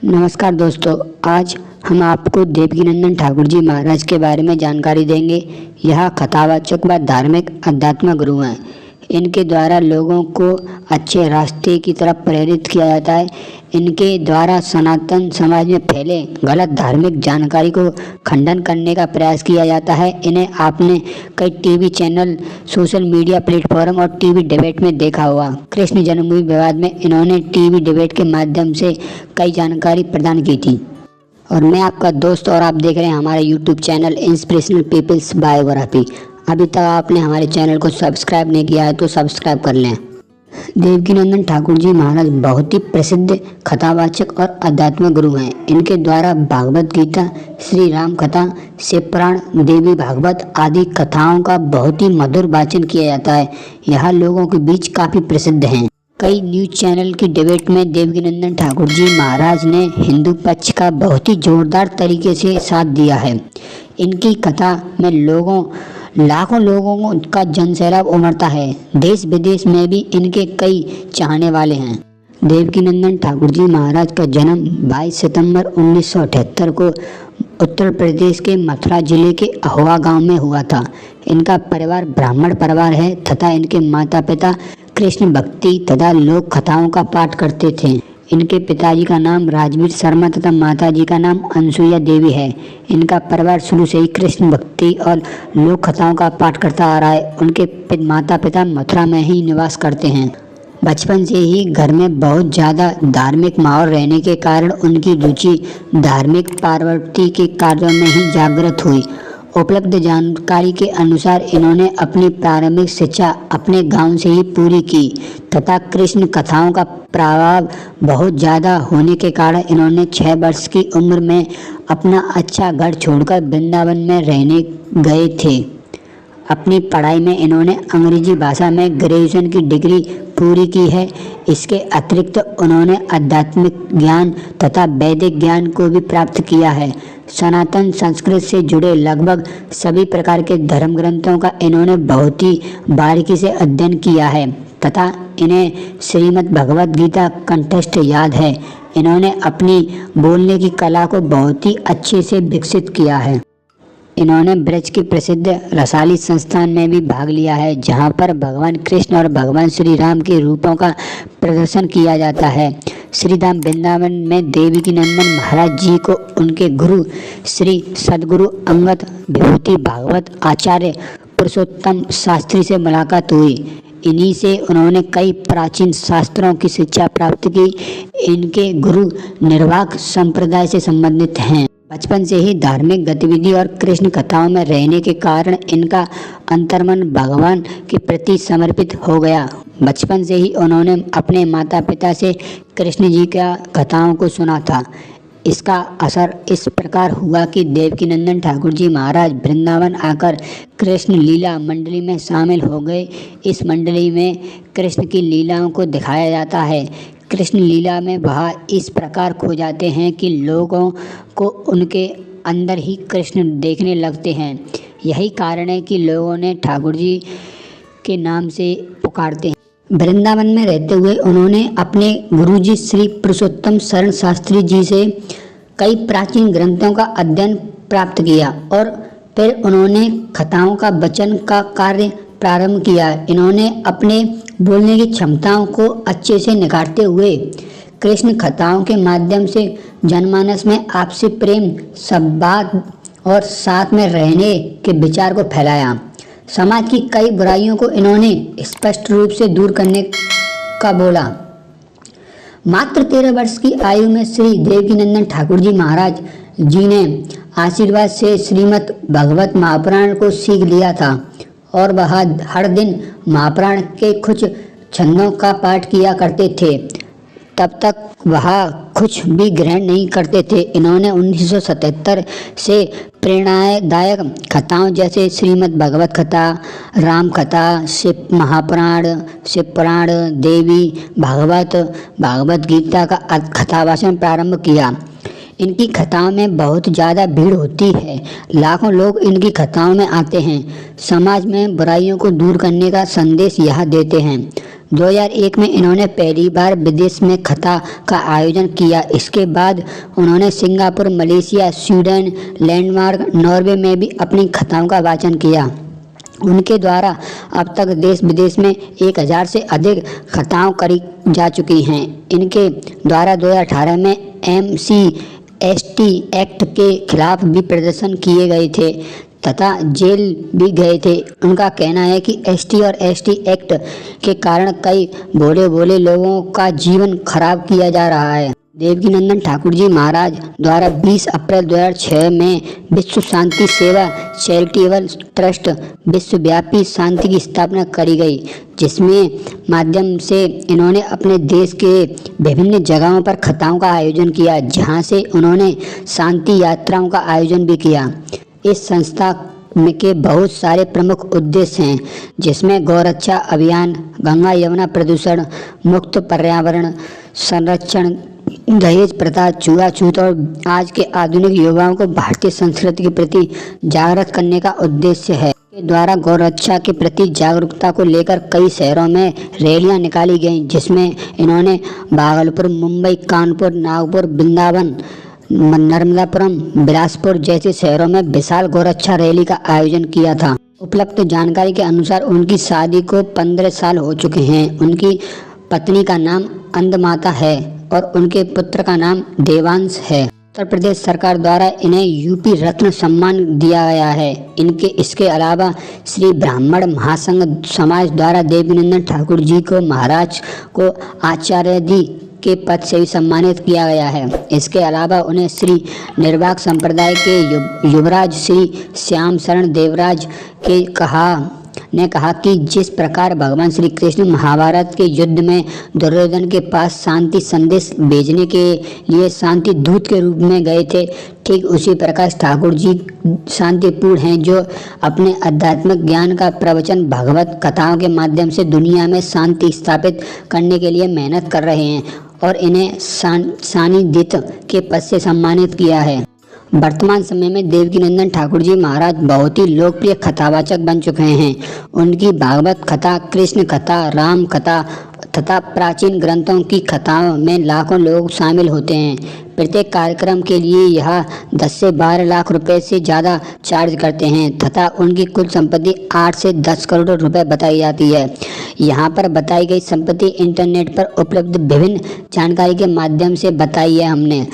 नमस्कार दोस्तों, आज हम आपको देवकीनंदन ठाकुर जी महाराज के बारे में जानकारी देंगे। यह कथावाचक व धार्मिक अध्यात्म गुरु हैं। इनके द्वारा लोगों को अच्छे रास्ते की तरफ प्रेरित किया जाता है। इनके द्वारा सनातन समाज में फैले गलत धार्मिक जानकारी को खंडन करने का प्रयास किया जाता है। इन्हें आपने कई TV channel, social media platform और टीवी डिबेट में देखा होगा। कृष्ण जन्मभूमि विवाद में इन्होंने टीवी डिबेट के माध्यम से कई जानकारी प्रदान की थी। और मैं आपका दोस्त और आप देख रहे हैं हमारे YouTube channel inspirational peoples biography. अभी तक आपने हमारे चैनल को सब्सक्राइब नहीं किया है तो सब्सक्राइब कर लें। देवकीनंदन ठाकुर जी महाराज बहुत ही प्रसिद्ध कथावाचक और अध्यात्म गुरु हैं। इनके द्वारा भागवत गीता, श्री राम कथा, शिवपुराण, देवी भागवत आदि कथाओं का बहुत ही मधुर वाचन किया जाता है। यह लोगों के बीच काफ़ी प्रसिद्ध हैं। कई न्यूज चैनल की डिबेट में देवकीनंदन ठाकुर जी महाराज ने हिंदू पक्ष का बहुत ही जोरदार तरीके से साथ दिया है। इनकी कथा में लाखों लोगों का जनसैलाब उमड़ता है। देश विदेश में भी इनके कई चाहने वाले हैं। देवकीनंदन ठाकुर जी महाराज का जन्म 22 सितंबर 1978 को उत्तर प्रदेश के मथुरा जिले के अहोवा गांव में हुआ था। इनका परिवार ब्राह्मण परिवार है तथा इनके माता पिता कृष्ण भक्ति तथा लोक कथाओं का पाठ करते थे। इनके पिताजी का नाम राजवीर शर्मा तथा माताजी का नाम अनसुईया देवी है। इनका परिवार शुरू से ही कृष्ण भक्ति और लोक कथाओं का पाठ करता आ रहा है। उनके माता पिता मथुरा में ही निवास करते हैं। बचपन से ही घर में बहुत ज़्यादा धार्मिक माहौल रहने के कारण उनकी रुचि धार्मिक प्रवृत्ति के कार्यों में ही जागृत हुई। उपलब्ध जानकारी के अनुसार इन्होंने अपनी प्रारंभिक शिक्षा अपने गांव से ही पूरी की तथा कृष्ण कथाओं का प्रभाव बहुत ज़्यादा होने के कारण इन्होंने 6 वर्ष की उम्र में अपना अच्छा घर छोड़कर वृंदावन में रहने गए थे। अपनी पढ़ाई में इन्होंने अंग्रेजी भाषा में ग्रेजुएशन की डिग्री पूरी की है। इसके अतिरिक्त उन्होंने आध्यात्मिक ज्ञान तथा वैदिक ज्ञान को भी प्राप्त किया है। सनातन संस्कृत से जुड़े लगभग सभी प्रकार के धर्म ग्रंथों का इन्होंने बहुत ही बारीकी से अध्ययन किया है तथा इन्हें श्रीमद् भगवत गीता कंठस्थ याद है। इन्होंने अपनी बोलने की कला को बहुत ही अच्छे से विकसित किया है। इन्होंने ब्रज के प्रसिद्ध रसाली संस्थान में भी भाग लिया है, जहां पर भगवान कृष्ण और भगवान श्री राम के रूपों का प्रदर्शन किया जाता है। श्री धाम वृंदावन में देवकीनंदन महाराज जी को उनके गुरु श्री सद्गुरु अंगद विभूति भागवत आचार्य पुरुषोत्तम शास्त्री से मुलाकात हुई। इन्हीं से उन्होंने कई प्राचीन शास्त्रों की शिक्षा प्राप्त की। इनके गुरु निर्वाक संप्रदाय से संबंधित हैं। बचपन से ही धार्मिक गतिविधि और कृष्ण कथाओं में रहने के कारण इनका अंतर्मन भगवान के प्रति समर्पित हो गया। बचपन से ही उन्होंने अपने माता पिता से कृष्ण जी का कथाओं को सुना था। इसका असर इस प्रकार हुआ कि देवकीनंदन ठाकुर जी महाराज वृंदावन आकर कृष्ण लीला मंडली में शामिल हो गए। इस मंडली में कृष्ण की लीलाओं को दिखाया जाता है। कृष्ण लीला में वह इस प्रकार खो जाते हैं कि लोगों को उनके अंदर ही कृष्ण देखने लगते हैं। यही कारण है कि लोगों ने ठाकुर जी के नाम से पुकारते हैं। वृंदावन में रहते हुए उन्होंने अपने गुरुजी श्री पुरुषोत्तम शरण शास्त्री जी से कई प्राचीन ग्रंथों का अध्ययन प्राप्त किया और फिर उन्होंने कथाओं का वचन का कार्य प्रारंभ किया। इन्होंने अपने बोलने की क्षमताओं को अच्छे से निखारते हुए कृष्ण कथाओं के माध्यम से जनमानस में आपसी प्रेम, संवाद और साथ में रहने के विचार को फैलाया। समाज की कई बुराइयों को इन्होंने स्पष्ट रूप से दूर करने का बोला। मात्र 13 वर्ष की आयु में श्री देवकीनंदन ठाकुर जी महाराज जी ने आशीर्वाद से श्रीमद् भगवत महापुराण को सीख लिया था और वह हर दिन महापुराण के कुछ छंदों का पाठ किया करते थे। तब तक वह कुछ भी ग्रहण नहीं करते थे। इन्होंने 1977 से प्रेरणादायक कथाओं जैसे श्रीमद् भगवत कथा, राम कथा, शिव महापुराण, शिवपुराण, देवी भागवत, भागवत गीता का कथावाचन प्रारंभ किया। इनकी कथाओं में बहुत ज़्यादा भीड़ होती है। लाखों लोग इनकी कथाओं में आते हैं। समाज में बुराइयों को दूर करने का संदेश यह देते हैं। 2001 में इन्होंने पहली बार विदेश में कथा का आयोजन किया। इसके बाद उन्होंने Singapore, Malaysia, Sweden, Denmark, Norway में भी अपनी कथाओं का वाचन किया। उनके द्वारा अब तक देश विदेश में 1000 से अधिक कथाएं करी जा चुकी हैं। इनके द्वारा 2018 में MCST एक्ट के खिलाफ भी प्रदर्शन किए गए थे तथा जेल भी गए थे। उनका कहना है कि ST और ST एक्ट के कारण कई भोले लोगों का जीवन खराब किया जा रहा है। देवकीनंदन ठाकुर जी महाराज द्वारा 20 अप्रैल 2006 में विश्व शांति सेवा चैरिटेबल ट्रस्ट विश्वव्यापी शांति की स्थापना करी गई, जिसमें माध्यम से इन्होंने अपने देश के विभिन्न जगहों पर कथाओं का आयोजन किया, जहां से उन्होंने शांति यात्राओं का आयोजन भी किया। इस संस्था के बहुत सारे प्रमुख उद्देश्य हैं, जिसमें गौरक्षा अभियान, गंगा यमुना प्रदूषण मुक्त पर्यावरण संरक्षण, दहेज प्रथा, छुआछूत और आज के आधुनिक युवाओं को भारतीय संस्कृति के प्रति जागरूक करने का उद्देश्य है। के द्वारा गौरक्षा के प्रति जागरूकता को लेकर कई शहरों में रैलियां निकाली गईं, जिसमें इन्होंने भागलपुर, मुंबई, कानपुर, नागपुर, वृंदावन, नर्मदापुरम, बिलासपुर जैसे शहरों में विशाल गौरक्षा रैली का आयोजन किया था। उपलब्ध जानकारी के अनुसार उनकी शादी को 15 साल हो चुके हैं। उनकी पत्नी का नाम अंधमाता है और उनके पुत्र का नाम देवांश है। उत्तर प्रदेश सरकार द्वारा इन्हें यूपी रत्न सम्मान दिया गया है। इसके अलावा श्री ब्राह्मण महासंघ समाज द्वारा देवकीनंदन ठाकुर जी को महाराज को आचार्यादि के पद से भी सम्मानित किया गया है। इसके अलावा उन्हें श्री निर्वाक संप्रदाय के युवराज श्री श्याम शरण देवराज ने कहा कि जिस प्रकार भगवान श्री कृष्ण महाभारत के युद्ध में दुर्योधन के पास शांति संदेश भेजने के लिए शांति दूत के रूप में गए थे, ठीक उसी प्रकार ठाकुर जी शांतिपूर्ण हैं, जो अपने आध्यात्मिक ज्ञान का प्रवचन भगवत कथाओं के माध्यम से दुनिया में शांति स्थापित करने के लिए मेहनत कर रहे हैं और इन्हें सानिध्य के पद से सम्मानित किया है। वर्तमान समय में देवकीनंदन ठाकुर जी महाराज बहुत ही लोकप्रिय कथावाचक बन चुके हैं। उनकी भागवत कथा, कृष्ण कथा, राम कथा तथा प्राचीन ग्रंथों की कथाओं में लाखों लोग शामिल होते हैं। प्रत्येक कार्यक्रम के लिए यह 10 से 12 लाख रुपए से ज़्यादा चार्ज करते हैं तथा उनकी कुल संपत्ति 8 से 10 करोड़ रुपए बताई जाती है। यहाँ पर बताई गई संपत्ति इंटरनेट पर उपलब्ध विभिन्न जानकारी के माध्यम से बताई है हमने,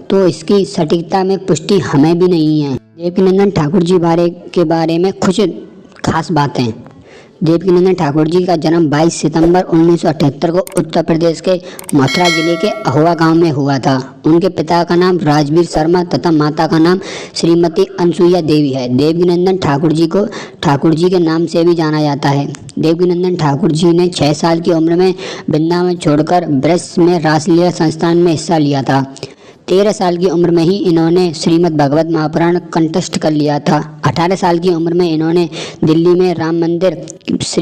तो इसकी सटीकता में पुष्टि हमें भी नहीं है। देवकीनंदन ठाकुर जी के बारे में कुछ खास बातें। देवकीनंदन ठाकुर जी का जन्म 22 सितंबर 1978 को उत्तर प्रदेश के मथुरा जिले के अहुआ गांव में हुआ था। उनके पिता का नाम राजवीर शर्मा तथा माता का नाम श्रीमती अनसुईया देवी है। देवकीनंदन ठाकुर जी को ठाकुर जी के नाम से भी जाना जाता है। देवकीनंदन ठाकुर जी ने 6 साल की उम्र में वृंदावन छोड़कर ब्रज में रासलीला संस्थान में हिस्सा लिया था। 13 साल की उम्र में ही इन्होंने श्रीमद् भागवत महापुराण कंठस्थ कर लिया था। 18 साल की उम्र में इन्होंने दिल्ली में राम मंदिर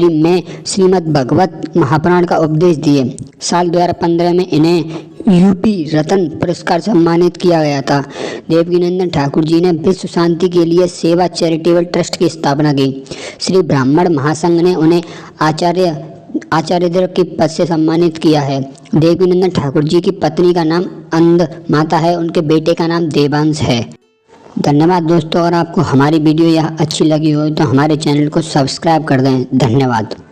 में श्रीमद् भागवत महापुराण का उपदेश दिए। साल 2015 में इन्हें यूपी रत्न पुरस्कार सम्मानित किया गया था। देवकीनंदन ठाकुर जी ने विश्व शांति के लिए सेवा चैरिटेबल ट्रस्ट की स्थापना की। श्री ब्राह्मण महासंघ ने उन्हें आचार्य के पद से सम्मानित किया है। देवकीनंदन ठाकुर जी की पत्नी का नाम अंधमाता है, उनके बेटे का नाम देवांश है। धन्यवाद दोस्तों, और आपको हमारी वीडियो यह अच्छी लगी हो तो हमारे चैनल को सब्सक्राइब कर दें। धन्यवाद।